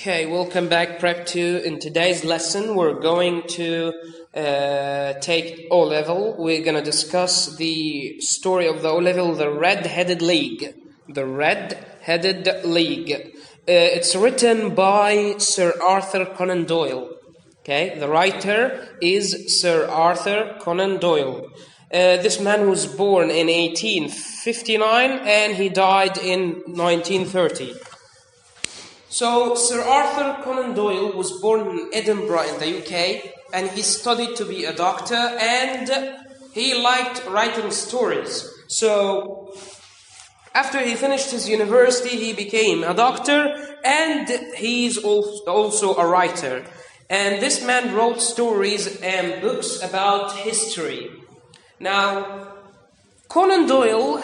Okay, welcome back, Prep 2. In today's lesson, we're going to take O-Level. We're going to discuss the story of the O-Level, the Red-Headed League. The Red-Headed League. It's written by Sir Arthur Conan Doyle. Okay, the writer is Sir Arthur Conan Doyle. This man was born in 1859 and he died in 1930. So, Sir Arthur Conan Doyle was born in Edinburgh in the UK, and he studied to be a doctor, and he liked writing stories. So, after he finished his university, he became a doctor, and he's also a writer. And this man wrote stories and books about history. Now, Conan Doyle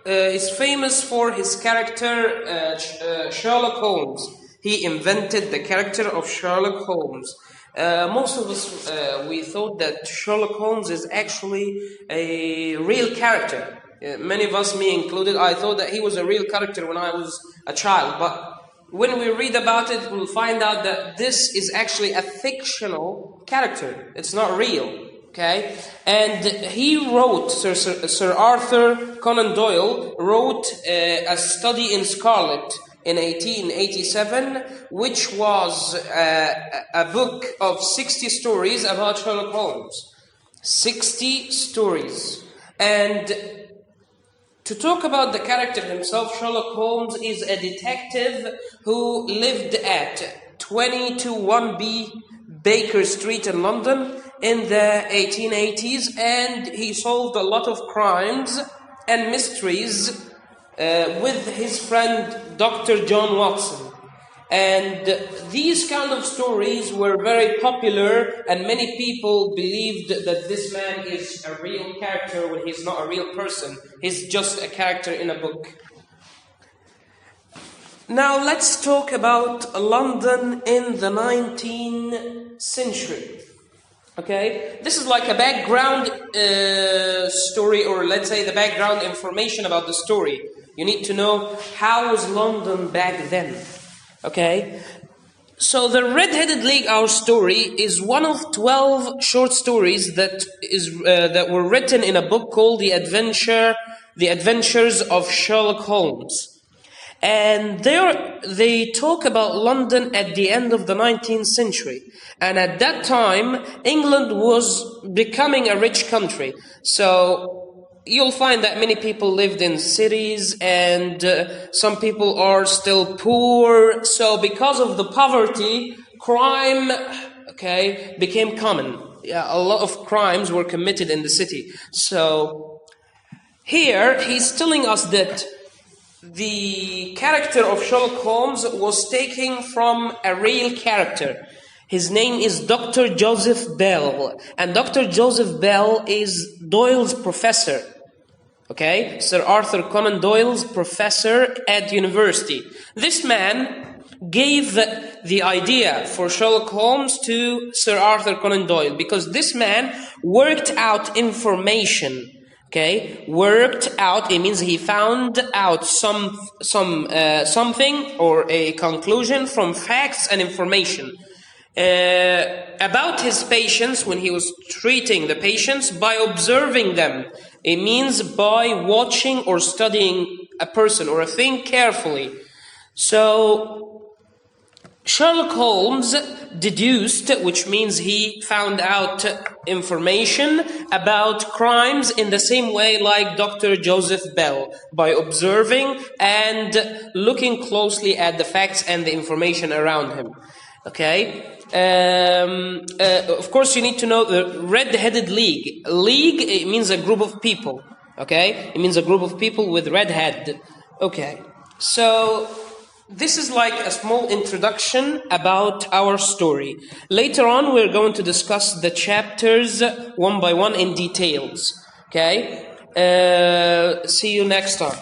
is famous for his character Sherlock Holmes. He invented the character of Sherlock Holmes. Most of us, we thought that Sherlock Holmes is actually a real character. Many of us, me included, I thought that he was a real character when I was a child. But when we read about it, we'll find out that this is actually a fictional character. It's not real. Okay, and he wrote, Sir Arthur Conan Doyle wrote a study in Scarlet in 1887, which was a book of 60 stories about Sherlock Holmes. 60 stories. And to talk about the character himself, Sherlock Holmes is a detective who lived at 22-1B Baker Street in London in the 1880s, and he solved a lot of crimes and mysteries with his friend Dr. John Watson. And these kind of stories were very popular, and many people believed that this man is a real character when he's not a real person. He's just a character in a book. Now let's talk about London in the 19th century. Okay, this is like a background story, or let's say the background information about the story. You need to know how was London back then. Okay, so the Red-Headed League, our story, is one of 12 short stories that were written in a book called The Adventures of Sherlock Holmes. And they talk about London at the end of the 19th century. And at that time, England was becoming a rich country. So you'll find that many people lived in cities, and some people are still poor. So because of the poverty, crime, became common. Yeah, a lot of crimes were committed in the city. So here, he's telling us that the character of Sherlock Holmes was taken from a real character. His name is Dr. Joseph Bell. And Dr. Joseph Bell is Doyle's professor. Okay? Sir Arthur Conan Doyle's professor at university. This man gave the idea for Sherlock Holmes to Sir Arthur Conan Doyle, because this man worked out information. Okay, worked out, it means he found out something or a conclusion from facts and information about his patients when he was treating the patients by observing them. It means by watching or studying a person or a thing carefully. So Sherlock Holmes deduced, which means he found out information about crimes in the same way like Dr. Joseph Bell, by observing and looking closely at the facts and the information around him. Okay? Of course, you need to know the Red-Headed League. League, it means a group of people. Okay? It means a group of people with red head. Okay. So this is like a small introduction about our story. Later on, we're going to discuss the chapters one by one in details. Okay? See you next time.